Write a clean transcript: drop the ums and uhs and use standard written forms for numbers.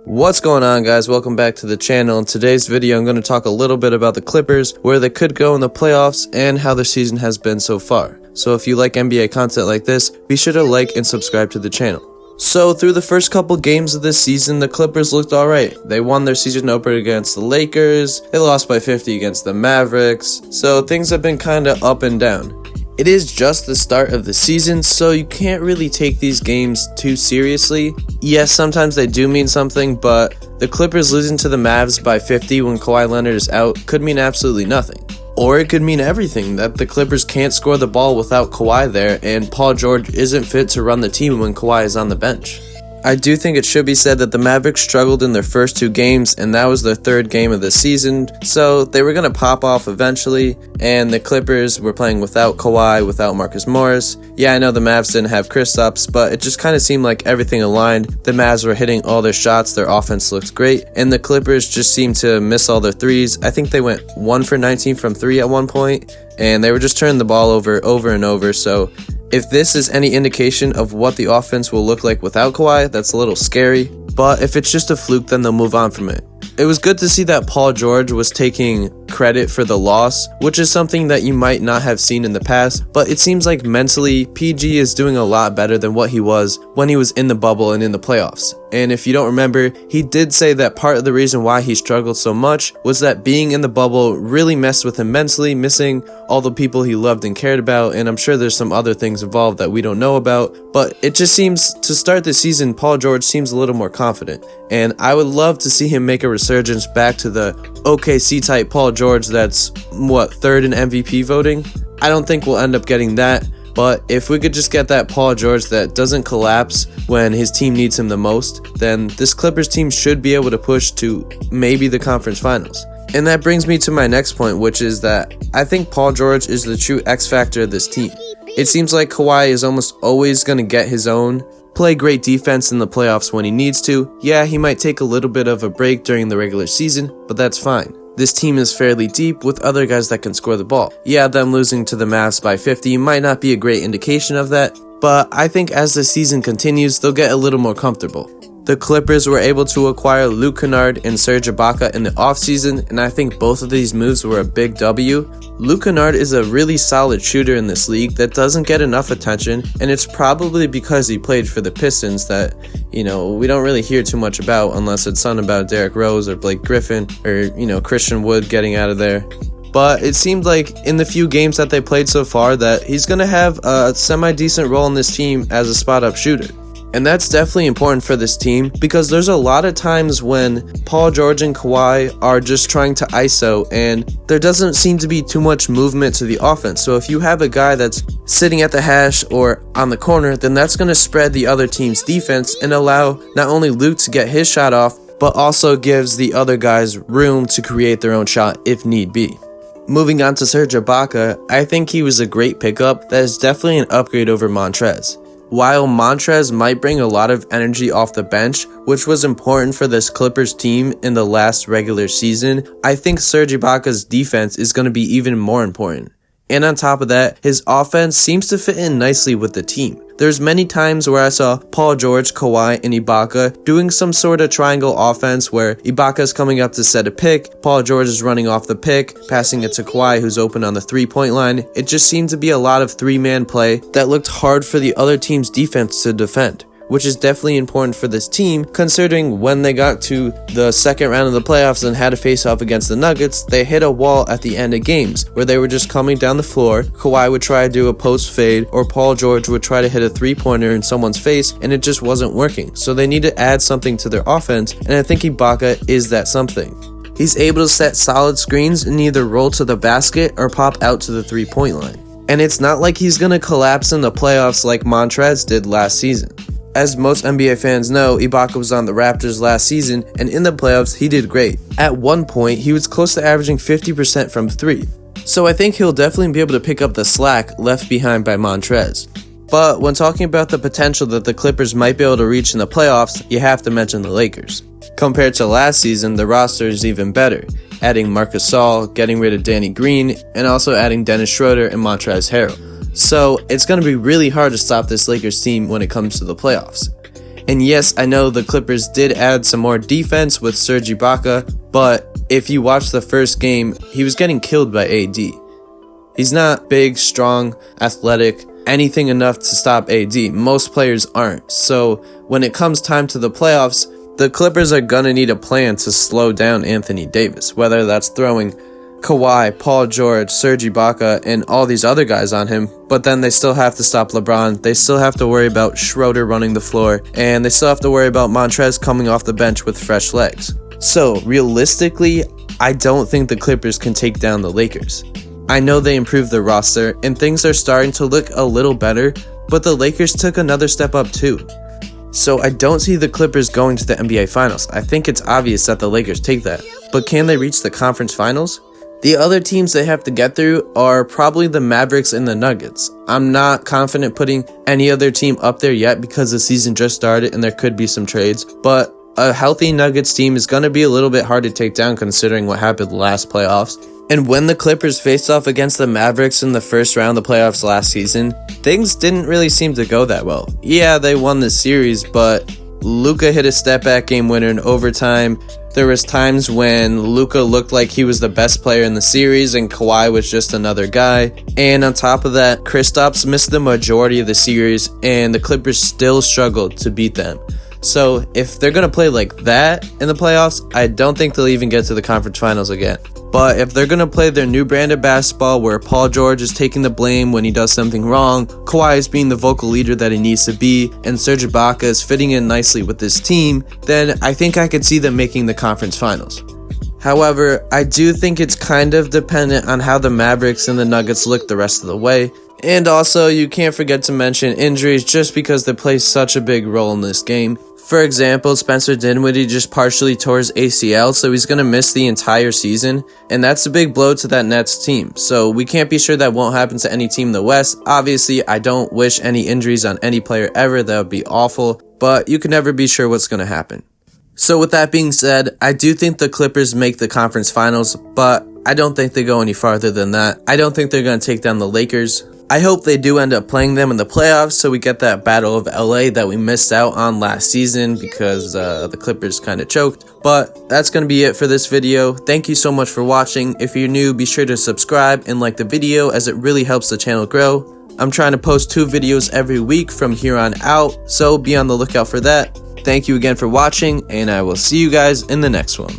What's going on, guys? Welcome back to the channel. In today's video, I'm going to talk a little bit about the Clippers, where they could go in the playoffs, and how their season has been so far. So if you like NBA content like this, be sure to like and subscribe to the channel. So through the first couple games of this season, the Clippers looked alright. They won their season opener against the Lakers, they lost by 50 against the Mavericks, so things have been kinda up and down. It is just the start of the season, so you can't really take these games too seriously. Yes, sometimes they do mean something, but the Clippers losing to the Mavs by 50 when Kawhi Leonard is out could mean absolutely nothing. Or it could mean everything, that the Clippers can't score the ball without Kawhi there, and Paul George isn't fit to run the team when Kawhi is on the bench. I do think it should be said that the Mavericks struggled in their first two games, and that was their third game of the season, so they were going to pop off eventually, and the Clippers were playing without Kawhi, without Marcus Morris. Yeah, I know the Mavs didn't have Kristaps, but it just kind of seemed like everything aligned. The Mavs were hitting all their shots, their offense looked great, and the Clippers just seemed to miss all their threes. I think they went 1 for 19 from 3 at one point, and they were just turning the ball over and over, so if this is any indication of what the offense will look like without Kawhi, that's a little scary. But if it's just a fluke, then they'll move on from it. It was good to see that Paul George was taking credit for the loss, which is something that you might not have seen in the past, but it seems like mentally, PG is doing a lot better than what he was when he was in the bubble and in the playoffs. And if you don't remember, he did say that part of the reason why he struggled so much was that being in the bubble really messed with him mentally, missing all the people he loved and cared about, and I'm sure there's some other things involved that we don't know about, but it just seems to start the season, Paul George seems a little more confident, and I would love to see him make a resurgence back to the OKC type Paul George that's, third in MVP voting? I don't think we'll end up getting that, but if we could just get that Paul George that doesn't collapse when his team needs him the most, then this Clippers team should be able to push to maybe the conference finals. And that brings me to my next point, which is that I think Paul George is the true X factor of this team. It seems like Kawhi is almost always going to get his own, play great defense in the playoffs when he needs to. Yeah, he might take a little bit of a break during the regular season, but that's fine. This team is fairly deep with other guys that can score the ball. Yeah, them losing to the Mavs by 50 might not be a great indication of that, but I think as the season continues, they'll get a little more comfortable. The Clippers were able to acquire Luke Kennard and Serge Ibaka in the offseason, and I think both of these moves were a big W. Luke Kennard is a really solid shooter in this league that doesn't get enough attention, and it's probably because he played for the Pistons that, we don't really hear too much about unless it's something about Derrick Rose or Blake Griffin or, Christian Wood getting out of there. But it seemed like in the few games that they played so far that he's going to have a semi-decent role in this team as a spot-up shooter. And that's definitely important for this team because there's a lot of times when Paul George and Kawhi are just trying to ISO and there doesn't seem to be too much movement to the offense. So if you have a guy that's sitting at the hash or on the corner, then that's going to spread the other team's defense and allow not only Luke to get his shot off, but also gives the other guys room to create their own shot if need be. Moving on to Serge Ibaka, I think he was a great pickup that is definitely an upgrade over Montrez. While Montrez might bring a lot of energy off the bench, which was important for this Clippers team in the last regular season, I think Serge Ibaka's defense is going to be even more important. And on top of that, his offense seems to fit in nicely with the team. There's many times where I saw Paul George, Kawhi, and Ibaka doing some sort of triangle offense where Ibaka's coming up to set a pick, Paul George is running off the pick, passing it to Kawhi who's open on the three-point line. It just seemed to be a lot of three-man play that looked hard for the other team's defense to defend, which is definitely important for this team, considering when they got to the second round of the playoffs and had to face off against the Nuggets, they hit a wall at the end of games, where they were just coming down the floor, Kawhi would try to do a post fade, or Paul George would try to hit a three-pointer in someone's face, and it just wasn't working. So they need to add something to their offense, and I think Ibaka is that something. He's able to set solid screens and either roll to the basket or pop out to the three-point line. And it's not like he's going to collapse in the playoffs like Montrez did last season. As most NBA fans know, Ibaka was on the Raptors last season, and in the playoffs, he did great. At one point, he was close to averaging 50% from 3. So I think he'll definitely be able to pick up the slack left behind by Montrez. But when talking about the potential that the Clippers might be able to reach in the playoffs, you have to mention the Lakers. Compared to last season, the roster is even better, adding Marc Gasol, getting rid of Danny Green, and also adding Dennis Schroeder and Montrezl Harrell. So it's going to be really hard to stop this Lakers team when it comes to the playoffs. And yes, I know the Clippers did add some more defense with Serge Ibaka, but if you watch the first game, he was getting killed by AD. He's not big, strong, athletic, anything enough to stop AD. Most players aren't. So when it comes time to the playoffs, the Clippers are gonna need a plan to slow down Anthony Davis, whether that's throwing Kawhi, Paul George, Serge Ibaka, and all these other guys on him, but then they still have to stop LeBron, they still have to worry about Schroeder running the floor, and they still have to worry about Montrez coming off the bench with fresh legs. So, realistically, I don't think the Clippers can take down the Lakers. I know they improved their roster, and things are starting to look a little better, but the Lakers took another step up too. So I don't see the Clippers going to the NBA Finals. I think it's obvious that the Lakers take that. But can they reach the conference finals? The other teams they have to get through are probably the Mavericks and the Nuggets. I'm not confident putting any other team up there yet because the season just started and there could be some trades, but a healthy Nuggets team is going to be a little bit hard to take down considering what happened last playoffs. And when the Clippers faced off against the Mavericks in the first round of the playoffs last season, things didn't really seem to go that well. Yeah, they won the series, but Luka hit a step-back game winner in overtime. There was times when Luka looked like he was the best player in the series and Kawhi was just another guy. And on top of that, Kristaps missed the majority of the series and the Clippers still struggled to beat them. So if they're going to play like that in the playoffs, I don't think they'll even get to the conference finals again. But if they're going to play their new brand of basketball where Paul George is taking the blame when he does something wrong, Kawhi is being the vocal leader that he needs to be, and Serge Ibaka is fitting in nicely with this team, then I think I could see them making the conference finals. However, I do think it's kind of dependent on how the Mavericks and the Nuggets look the rest of the way. And also, you can't forget to mention injuries just because they play such a big role in this game. For example, Spencer Dinwiddie just partially tore his ACL, so he's going to miss the entire season, and that's a big blow to that Nets team. So we can't be sure that won't happen to any team in the West. Obviously, I don't wish any injuries on any player ever. That would be awful, but you can never be sure what's going to happen. So with that being said, I do think the Clippers make the conference finals, but I don't think they go any farther than that. I don't think they're going to take down the Lakers. I hope they do end up playing them in the playoffs so we get that Battle of LA that we missed out on last season because the Clippers kind of choked. But that's going to be it for this video. Thank you so much for watching. If you're new, be sure to subscribe and like the video as it really helps the channel grow. I'm trying to post 2 videos every week from here on out, so be on the lookout for that. Thank you again for watching, and I will see you guys in the next one.